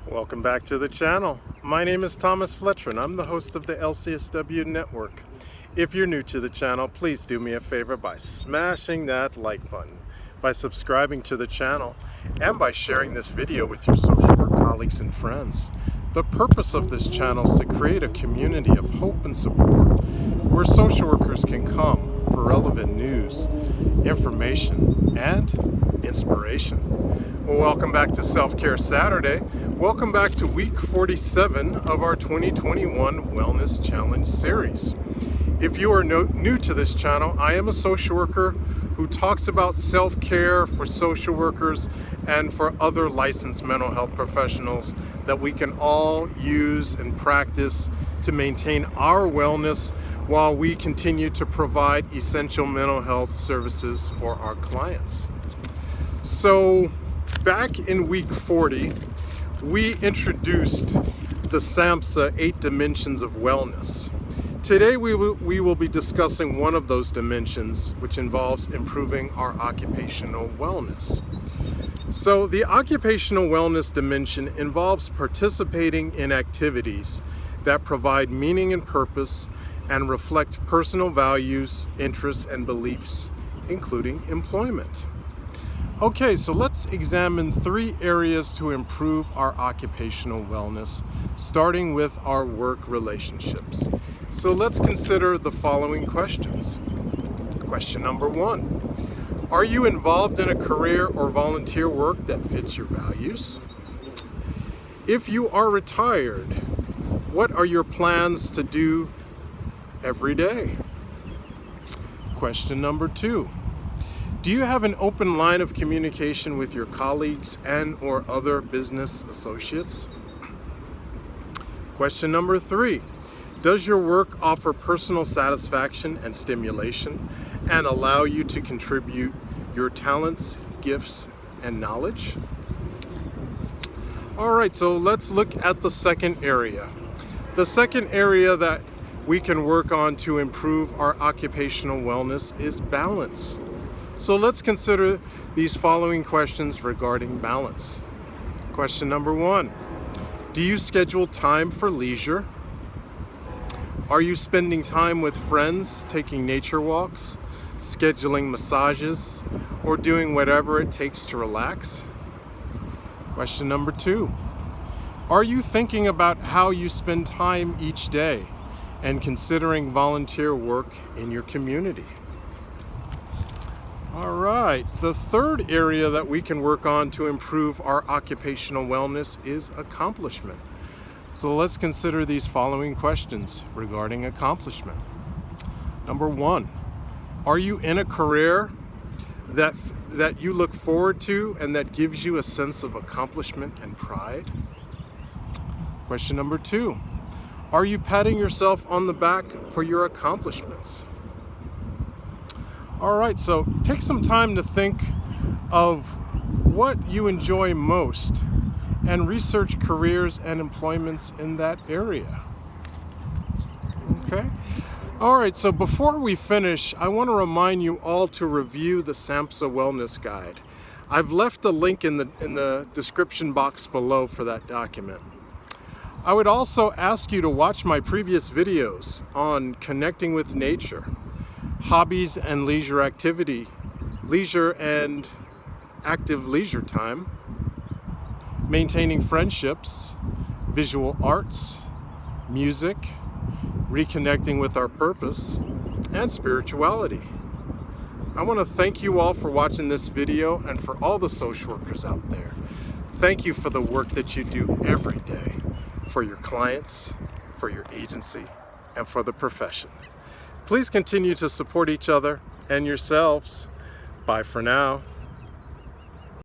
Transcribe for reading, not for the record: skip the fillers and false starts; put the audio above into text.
Welcome back to the channel. My name is Thomas Fletcher and I'm the host of the LCSW Network. If you're new to the channel, please do me a favor by smashing that like button, by subscribing to the channel, and by sharing this video with your social work colleagues and friends. The purpose of this channel is to create a community of hope and support where social workers can come for relevant news, information, and inspiration. Well, welcome back to Self-Care Saturday. Welcome back to week 47 of our 2021 Wellness Challenge series. If you are new to this channel, I am a social worker who talks about self-care for social workers and for other licensed mental health professionals that we can all use and practice to maintain our wellness while we continue to provide essential mental health services for our clients. So back in week 40, we introduced the SAMHSA 8 dimensions of wellness. Today we will be discussing one of those dimensions, which involves improving our occupational wellness. So the occupational wellness dimension involves participating in activities that provide meaning and purpose and reflect personal values, interests, and beliefs, including employment. Okay, so let's examine 3 areas to improve our occupational wellness, starting with our work relationships. So let's consider the following questions. Question number 1. Are you involved in a career or volunteer work that fits your values? If you are retired, what are your plans to do every day? Question number 2. Do you have an open line of communication with your colleagues and or other business associates? Question number 3. Does your work offer personal satisfaction and stimulation and allow you to contribute your talents, gifts, and knowledge? All right, so let's look at the second area. The second area that we can work on to improve our occupational wellness is balance. So let's consider these following questions regarding balance. Question number 1. Do you schedule time for leisure? Are you spending time with friends, taking nature walks, scheduling massages, or doing whatever it takes to relax? Question number 2. Are you thinking about how you spend time each day and considering volunteer work in your community? All right, the third area that we can work on to improve our occupational wellness is accomplishment. So let's consider these following questions regarding accomplishment. Number 1, are you in a career that you look forward to and that gives you a sense of accomplishment and pride? Question number 2, are you patting yourself on the back for your accomplishments? All right, so take some time to think of what you enjoy most and research careers and employments in that area. Okay? All right, so before we finish, I want to remind you all to review the SAMHSA Wellness Guide. I've left a link in the description box below for that document. I would also ask you to watch my previous videos on connecting with nature, hobbies and leisure and active leisure time, maintaining friendships, visual arts, music, reconnecting with our purpose, and spirituality. I want to thank you all for watching this video and for all the social workers out there. Thank you for the work that you do every day for your clients, for your agency, and for the profession. Please continue to support each other and yourselves. Bye for now.